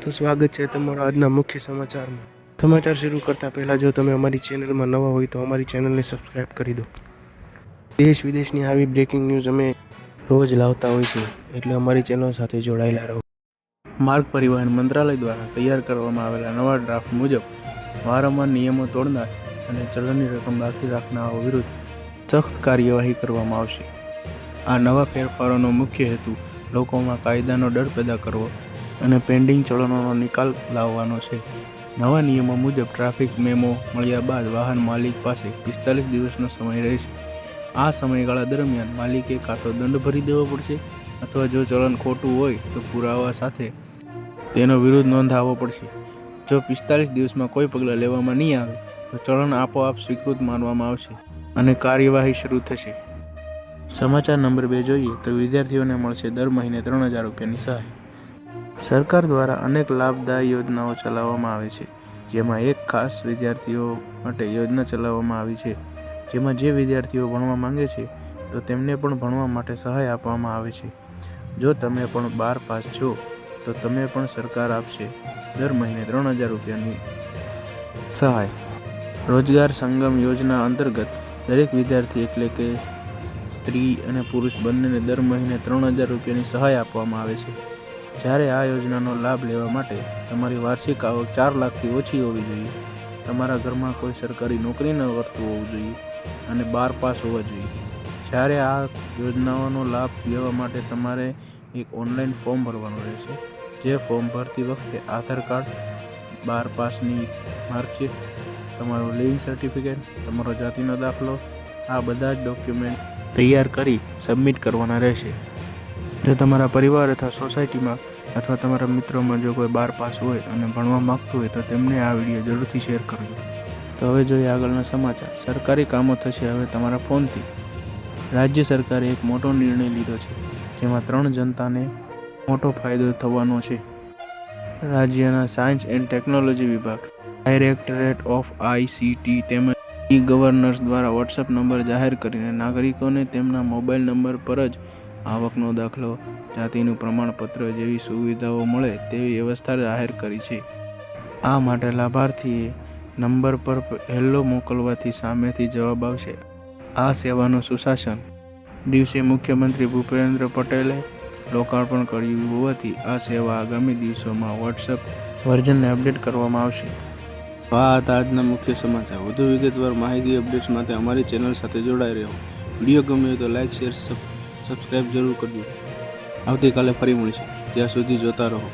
તો સ્વાગત છે તમારો આજના મુખ્ય સમાચારમાં। સમાચાર શરૂ કરતા પહેલાં જો તમે અમારી ચેનલમાં નવા હોય તો અમારી ચેનલને સબસ્ક્રાઈબ કરી દો। દેશ વિદેશની આવી બ્રેકિંગ ન્યૂઝ અમે રોજ લાવતા હોય છે, એટલે અમારી ચેનલ સાથે જોડાયેલા રહો। માર્ગ પરિવહન મંત્રાલય દ્વારા તૈયાર કરવામાં આવેલા નવા ડ્રાફ્ટ મુજબ વારંવાર નિયમો તોડનાર અને ચલણની રકમ બાકી રાખનારાઓ વિરુદ્ધ સખ્ત કાર્યવાહી કરવામાં આવશે। આ નવા ફેરફારોનો મુખ્ય હેતુ લોકોમાં કાયદાનો ડર પેદા કરવો અને પેન્ડિંગ ચલણોનો નિકાલ લાવવાનો છે। નવા નિયમો મુજબ ટ્રાફિક મેમો મળ્યા બાદ વાહન માલિક પાસે 45 દિવસનો સમય રહેશે। આ સમયગાળા દરમિયાન માલિકે કાં તો દંડ ભરી દેવો પડશે અથવા જો ચલણ ખોટું હોય તો પુરાવા સાથે તેનો વિરોધ નોંધાવવો પડશે। જો 45 દિવસમાં કોઈ પગલાં લેવામાં નહીં આવે તો ચલણ આપોઆપ સ્વીકૃત માનવામાં આવશે અને કાર્યવાહી શરૂ થશે। સમાચાર નંબર 2 જોઈએ તો વિદ્યાર્થીઓને મળશે દર મહિને 3000 રૂપિયાની સહાય। સરકાર દ્વારા અનેક લાભદાયી યોજનાઓ ચલાવવામાં આવે છે, જેમાં એક ખાસ વિદ્યાર્થીઓ માટે યોજના ચલાવવામાં આવી છે, જેમાં જે વિદ્યાર્થીઓ ભણવા માંગે છે તો તેમને પણ ભણવા માટે સહાય આપવામાં આવે છે। જો તમે પણ 12 પાસ છો તો તમે પણ સરકાર આપશે દર મહિને 3000 રૂપિયાની સહાય। રોજગાર સંગમ યોજના અંતર્ગત દરેક વિદ્યાર્થી એટલે કે સ્ત્રી અને પુરુષ બંનેને દર મહિને 3000 રૂપિયાની સહાય આપવામાં આવે છે। જ્યારે આ યોજનાનો લાભ લેવા માટે તમારી વાર્ષિક આવક 4 લાખથી ઓછી હોવી જોઈએ, તમારા ઘરમાં કોઈ સરકારી નોકરી ન કરતું હોવું જોઈએ અને 12 પાસ હોવા જોઈએ। જ્યારે આ યોજનાઓનો લાભ લેવા માટે તમારે એક ઓનલાઈન ફોર્મ ભરવાનું રહેશે, જે ફોર્મ ભરતી વખતે આધાર કાર્ડ, 12 પાસની માર્કશીટ, તમારું લિવિંગ સર્ટિફિકેટ, તમારો જાતિનો દાખલો, આ બધા જ ડોક્યુમેન્ટ તૈયાર કરી સબમિટ કરવાના રહેશે। જો તમારા પરિવાર અથવા સોસાયટીમાં અથવા તમારા મિત્રોમાં જો કોઈ 12 પાસ હોય અને ભણવા માગતું હોય તો તેમને આ વિડીયો જરૂરથી શેર કરજો। તો હવે જોઈએ આગળના સમાચાર। સરકારી કામો થશે હવે તમારા ફોનથી। રાજ્ય સરકારે એક મોટો નિર્ણય લીધો છે, જેમાં 3 જનતાને મોટો ફાયદો થવાનો છે। રાજ્યના સાયન્સ એન્ડ ટેકનોલોજી વિભાગ, ડાયરેક્ટરેટ ઓફ ICT તેમજ ગવર્નર્સ દ્વારા વોટ્સએપ નંબર જાહેર કરીને નાગરિકોને તેમના મોબાઈલ નંબર પર જ આવકનો દાખલો, જાતિનું પ્રમાણપત્ર જેવી સુવિધાઓ મળે તેવી વ્યવસ્થા જાહેર કરી છે। આ માટે લાભાર્થીએ નંબર પર હેલો મોકલવાથી સામેથી જવાબ આવશે। આ સેવાનું સુશાસન દિવસે મુખ્યમંત્રી ભૂપેન્દ્ર પટેલે લોકાર્પણ કર્યું હોવાથી આ સેવા આગામી દિવસોમાં વોટ્સએપ વર્ઝનને અપડેટ કરવામાં આવશે। આ હતા આજના મુખ્ય સમાચાર। વધુ વિગતવાર માહિતી અપડેટ્સ માટે અમારી ચેનલ સાથે જોડાઈ રહો। વિડીયો ગમ્યો તો લાઇક, શેર, સબસ્ક્રાઈબ જરૂર કરજો। આવતીકાલે ફરી મળીશું, ત્યાં સુધી જોતા રહો।